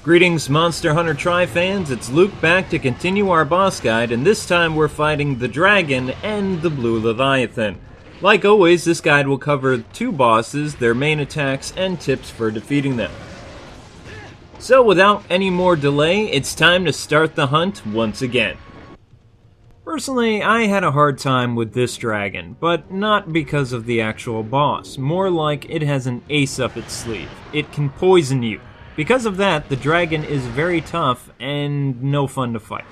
Greetings Monster Hunter Tri fans, it's Luke back to continue our boss guide, and this time we're fighting the dragon and the blue Leviathan. Like always, this guide will cover two bosses, their main attacks, and tips for defeating them. So without any more delay, it's time to start the hunt once again. Personally, I had a hard time with this dragon, but not because of the actual boss, more like it has an ace up its sleeve. It can poison you. Because of that, the dragon is very tough and no fun to fight.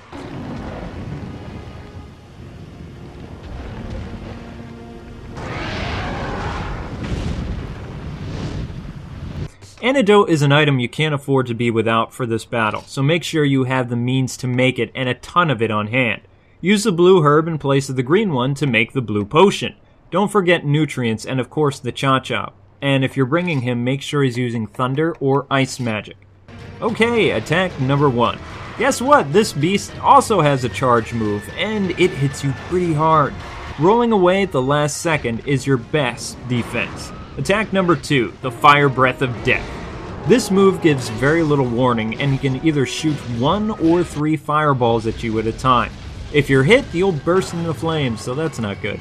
Antidote is an item you can't afford to be without for this battle, so make sure you have the means to make it and a ton of it on hand. Use the blue herb in place of the green one to make the blue potion. Don't forget nutrients and of course the Cha-Cha. And if you're bringing him, make sure he's using thunder or ice magic. Okay, attack number 1. Guess what? This beast also has a charge move, and it hits you pretty hard. Rolling away at the last second is your best defense. Attack number 2, the Fire Breath of Death. This move gives very little warning, and he can either shoot 1 or 3 fireballs at you at a time. If you're hit, you'll burst into flames, so that's not good.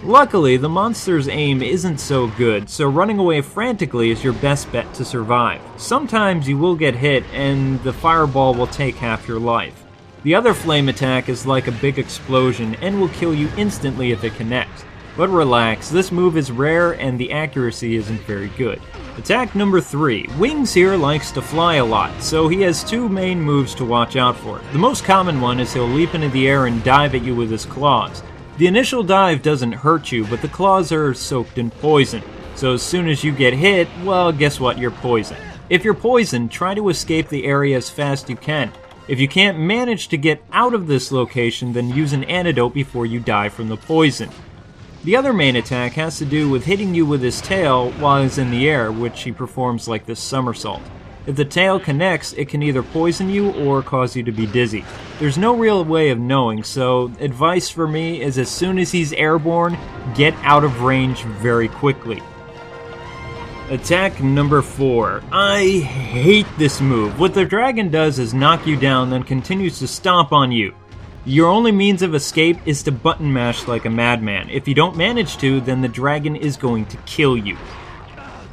Luckily, the monster's aim isn't so good, so running away frantically is your best bet to survive. Sometimes you will get hit, and the fireball will take half your life. The other flame attack is like a big explosion and will kill you instantly if it connects. But relax, this move is rare and the accuracy isn't very good. Attack number 3. Wings here likes to fly a lot, so he has 2 main moves to watch out for. The most common one is he'll leap into the air and dive at you with his claws. The initial dive doesn't hurt you, but the claws are soaked in poison. So as soon as you get hit, well, guess what? You're poisoned. If you're poisoned, try to escape the area as fast as you can. If you can't manage to get out of this location, then use an antidote before you die from the poison. The other main attack has to do with hitting you with his tail while he's in the air, which he performs like this somersault. If the tail connects, it can either poison you or cause you to be dizzy. There's no real way of knowing, so advice for me is as soon as he's airborne, get out of range very quickly. Attack number 4. I hate this move. What the dragon does is knock you down, then continues to stomp on you. Your only means of escape is to button mash like a madman. If you don't manage to, then the dragon is going to kill you.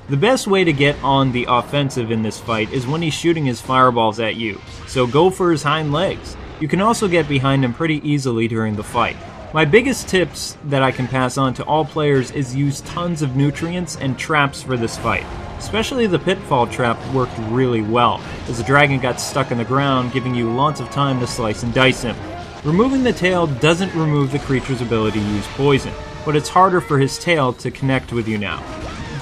The best way to get on the offensive in this fight is when he's shooting his fireballs at you, so go for his hind legs. You can also get behind him pretty easily during the fight. My biggest tips that I can pass on to all players is use tons of nutrients and traps for this fight. Especially the pitfall trap worked really well, as the dragon got stuck in the ground, giving you lots of time to slice and dice him. Removing the tail doesn't remove the creature's ability to use poison, but it's harder for his tail to connect with you now.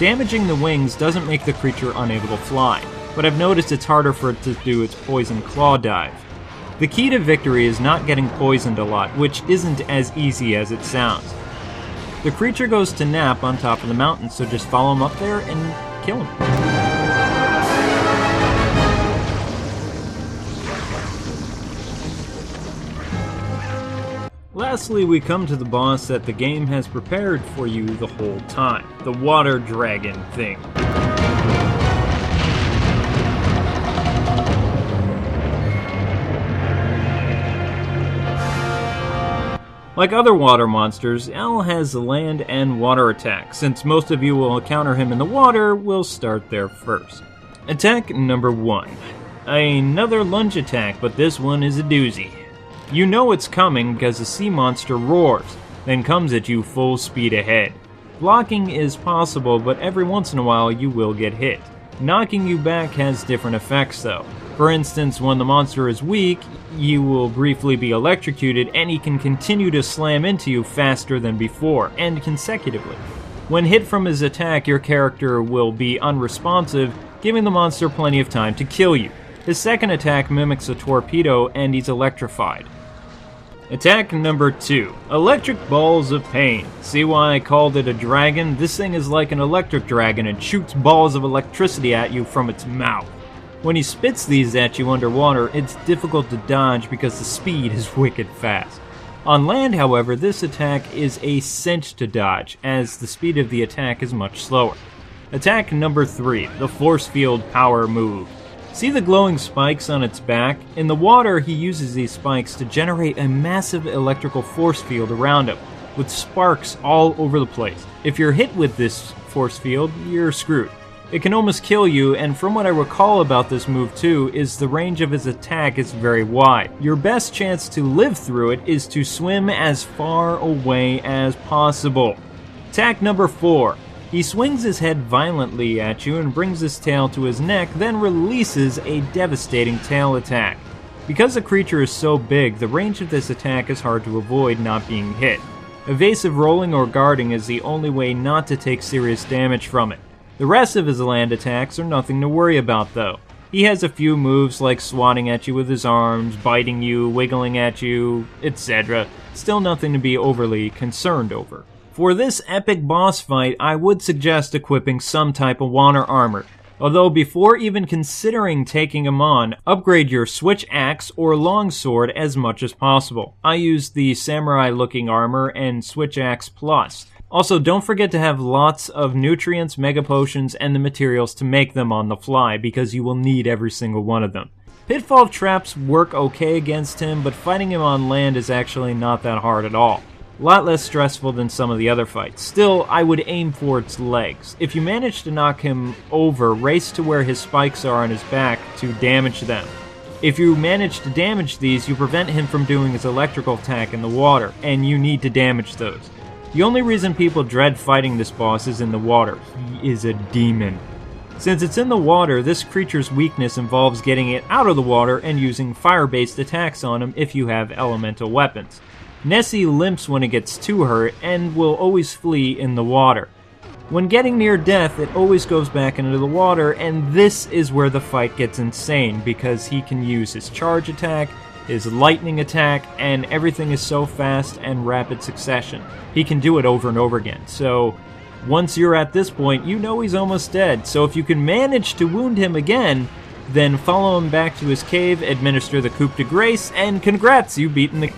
Damaging the wings doesn't make the creature unable to fly, but I've noticed it's harder for it to do its poison claw dive. The key to victory is not getting poisoned a lot, which isn't as easy as it sounds. The creature goes to nap on top of the mountain, so just follow him up there and kill him. Lastly, we come to the boss that the game has prepared for you the whole time, the water dragon thing. Like other water monsters, L has land and water attacks. Since most of you will encounter him in the water, we'll start there first. Attack number 1. Another lunge attack, but this one is a doozy. You know it's coming because the sea monster roars, then comes at you full speed ahead. Blocking is possible, but every once in a while you will get hit. Knocking you back has different effects though. For instance, when the monster is weak, you will briefly be electrocuted and he can continue to slam into you faster than before, and consecutively. When hit from his attack, your character will be unresponsive, giving the monster plenty of time to kill you. His second attack mimics a torpedo and he's electrified. Attack number 2. Electric Balls of Pain. See why I called it a dragon? This thing is like an electric dragon and shoots balls of electricity at you from its mouth. When he spits these at you underwater, it's difficult to dodge because the speed is wicked fast. On land, however, this attack is a cinch to dodge, as the speed of the attack is much slower. Attack number 3, the Force Field Power move. See the glowing spikes on its back? In the water, he uses these spikes to generate a massive electrical force field around him, with sparks all over the place. If you're hit with this force field, you're screwed. It can almost kill you, and from what I recall about this move too, is the range of his attack is very wide. Your best chance to live through it is to swim as far away as possible. Attack number 4. He swings his head violently at you and brings his tail to his neck, then releases a devastating tail attack. Because the creature is so big, the range of this attack is hard to avoid not being hit. Evasive rolling or guarding is the only way not to take serious damage from it. The rest of his land attacks are nothing to worry about though. He has a few moves like swatting at you with his arms, biting you, wiggling at you, etc. Still nothing to be overly concerned over. For this epic boss fight, I would suggest equipping some type of water armor. Although before even considering taking him on, upgrade your switch axe or longsword as much as possible. I used the samurai looking armor and switch axe plus. Also, don't forget to have lots of nutrients, mega potions, and the materials to make them on the fly, because you will need every single one of them. Pitfall traps work okay against him, but fighting him on land is actually not that hard at all. A lot less stressful than some of the other fights. Still, I would aim for its legs. If you manage to knock him over, race to where his spikes are on his back to damage them. If you manage to damage these, you prevent him from doing his electrical attack in the water, and you need to damage those. The only reason people dread fighting this boss is in the water. He is a demon. Since it's in the water, this creature's weakness involves getting it out of the water and using fire-based attacks on him if you have elemental weapons. Nessie limps when it gets to her and will always flee in the water. When getting near death, it always goes back into the water, and this is where the fight gets insane because he can use his charge attack, his lightning attack, and everything is so fast and rapid succession. He can do it over and over again, so once you're at this point, you know he's almost dead. So if you can manage to wound him again, then follow him back to his cave, administer the coup de grace, and congrats, you've beaten the...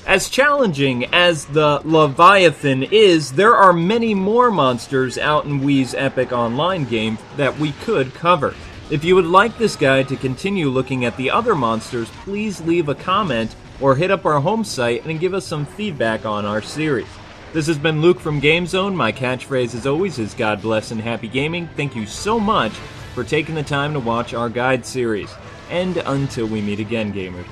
As challenging as the Leviathan is, there are many more monsters out in Wii's epic online game that we could cover. If you would like this guide to continue looking at the other monsters, please leave a comment or hit up our home site and give us some feedback on our series. This has been Luke from GameZone. My catchphrase as always is God bless and happy gaming. Thank you so much for taking the time to watch our guide series. And until we meet again, gamers.